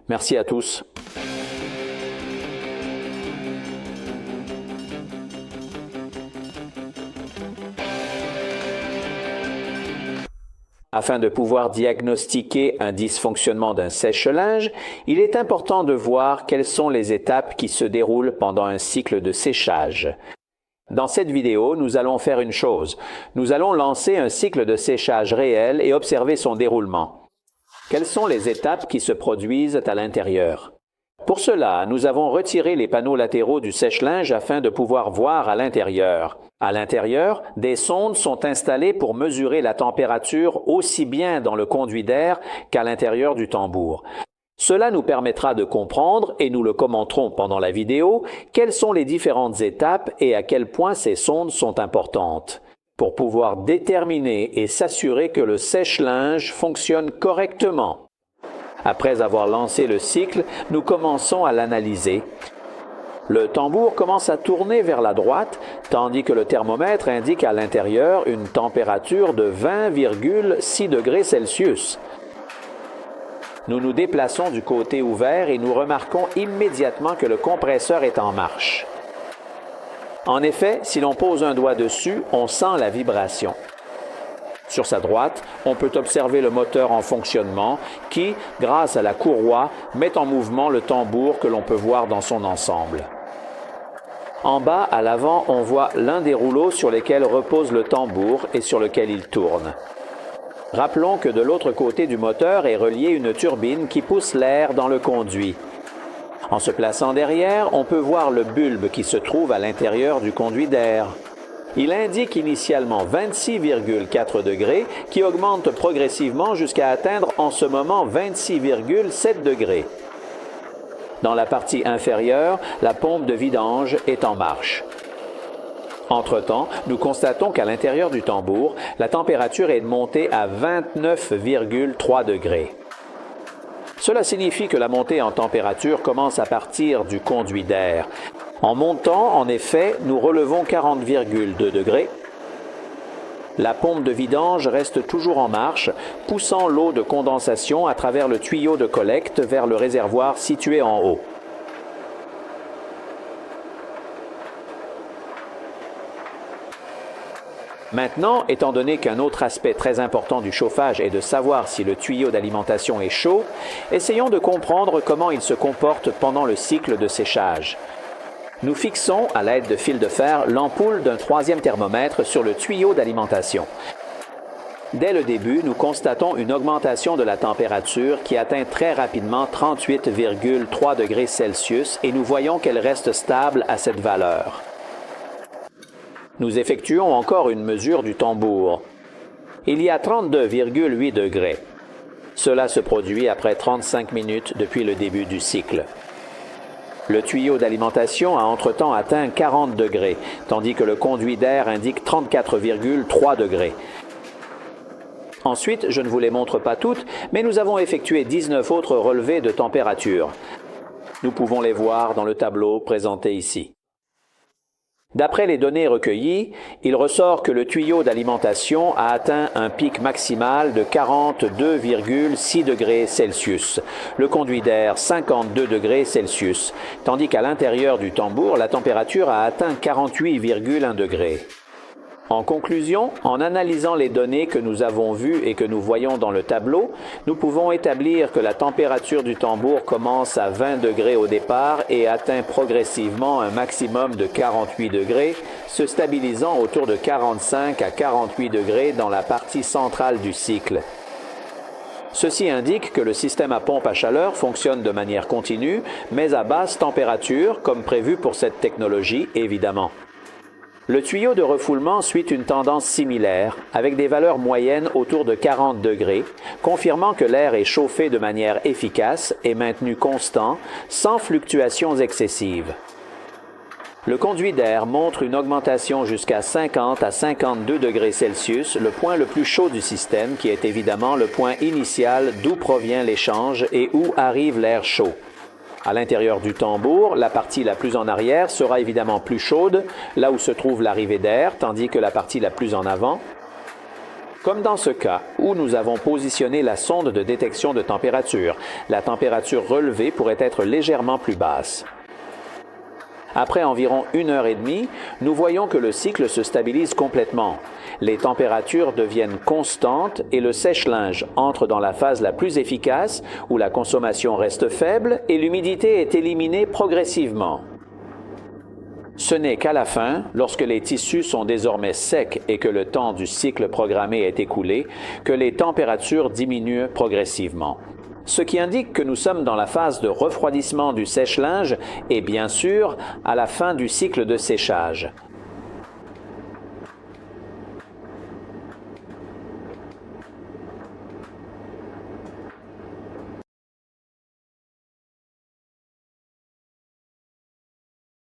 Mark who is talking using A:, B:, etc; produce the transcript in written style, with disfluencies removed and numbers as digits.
A: Merci à tous. Afin de pouvoir diagnostiquer un dysfonctionnement d'un sèche-linge, il est important de voir quelles sont les étapes qui se déroulent pendant un cycle de séchage. Dans cette vidéo, nous allons faire une chose. Nous allons lancer un cycle de séchage réel et observer son déroulement. Quelles sont les étapes qui se produisent à l'intérieur? Pour cela, nous avons retiré les panneaux latéraux du sèche-linge afin de pouvoir voir à l'intérieur. À l'intérieur, des sondes sont installées pour mesurer la température aussi bien dans le conduit d'air qu'à l'intérieur du tambour. Cela nous permettra de comprendre, et nous le commenterons pendant la vidéo, quelles sont les différentes étapes et à quel point ces sondes sont importantes, pour pouvoir déterminer et s'assurer que le sèche-linge fonctionne correctement. Après avoir lancé le cycle, nous commençons à l'analyser. Le tambour commence à tourner vers la droite, tandis que le thermomètre indique à l'intérieur une température de 20,6 degrés Celsius. Nous nous déplaçons du côté ouvert et nous remarquons immédiatement que le compresseur est en marche. En effet, si l'on pose un doigt dessus, on sent la vibration. Sur sa droite, on peut observer le moteur en fonctionnement qui, grâce à la courroie, met en mouvement le tambour que l'on peut voir dans son ensemble. En bas, à l'avant, on voit l'un des rouleaux sur lesquels repose le tambour et sur lequel il tourne. Rappelons que de l'autre côté du moteur est reliée une turbine qui pousse l'air dans le conduit. En se plaçant derrière, on peut voir le bulbe qui se trouve à l'intérieur du conduit d'air. Il indique initialement 26,4 degrés qui augmente progressivement jusqu'à atteindre en ce moment 26,7 degrés. Dans la partie inférieure, la pompe de vidange est en marche. Entre-temps, nous constatons qu'à l'intérieur du tambour, la température est montée à 29,3 degrés. Cela signifie que la montée en température commence à partir du conduit d'air. En montant, en effet, nous relevons 40,2 degrés. La pompe de vidange reste toujours en marche, poussant l'eau de condensation à travers le tuyau de collecte vers le réservoir situé en haut. Maintenant, étant donné qu'un autre aspect très important du chauffage est de savoir si le tuyau d'alimentation est chaud, essayons de comprendre comment il se comporte pendant le cycle de séchage. Nous fixons, à l'aide de fil de fer, l'ampoule d'un troisième thermomètre sur le tuyau d'alimentation. Dès le début, nous constatons une augmentation de la température qui atteint très rapidement 38,3 degrés Celsius et nous voyons qu'elle reste stable à cette valeur. Nous effectuons encore une mesure du tambour. Il y a 32,8 degrés. Cela se produit après 35 minutes depuis le début du cycle. Le tuyau d'alimentation a entre-temps atteint 40 degrés, tandis que le conduit d'air indique 34,3 degrés. Ensuite, je ne vous les montre pas toutes, mais nous avons effectué 19 autres relevés de température. Nous pouvons les voir dans le tableau présenté ici. D'après les données recueillies, il ressort que le tuyau d'alimentation a atteint un pic maximal de 42,6 degrés Celsius, le conduit d'air 52 degrés Celsius, tandis qu'à l'intérieur du tambour, la température a atteint 48,1 degrés. En conclusion, en analysant les données que nous avons vues et que nous voyons dans le tableau, nous pouvons établir que la température du tambour commence à 20 degrés au départ et atteint progressivement un maximum de 48 degrés, se stabilisant autour de 45 à 48 degrés dans la partie centrale du cycle. Ceci indique que le système à pompe à chaleur fonctionne de manière continue, mais à basse température, comme prévu pour cette technologie, évidemment. Le tuyau de refoulement suit une tendance similaire, avec des valeurs moyennes autour de 40 degrés, confirmant que l'air est chauffé de manière efficace et maintenu constant, sans fluctuations excessives. Le conduit d'air montre une augmentation jusqu'à 50 à 52 degrés Celsius, le point le plus chaud du système, qui est évidemment le point initial d'où provient l'échange et où arrive l'air chaud. À l'intérieur du tambour, la partie la plus en arrière sera évidemment plus chaude, là où se trouve l'arrivée d'air, tandis que la partie la plus en avant Comme dans ce cas où nous avons positionné la sonde de détection de température, la température relevée pourrait être légèrement plus basse. Après environ 1h30, nous voyons que le cycle se stabilise complètement. Les températures deviennent constantes et le sèche-linge entre dans la phase la plus efficace où la consommation reste faible et l'humidité est éliminée progressivement. Ce n'est qu'à la fin, lorsque les tissus sont désormais secs et que le temps du cycle programmé est écoulé, que les températures diminuent progressivement. Ce qui indique que nous sommes dans la phase de refroidissement du sèche-linge et bien sûr à la fin du cycle de séchage.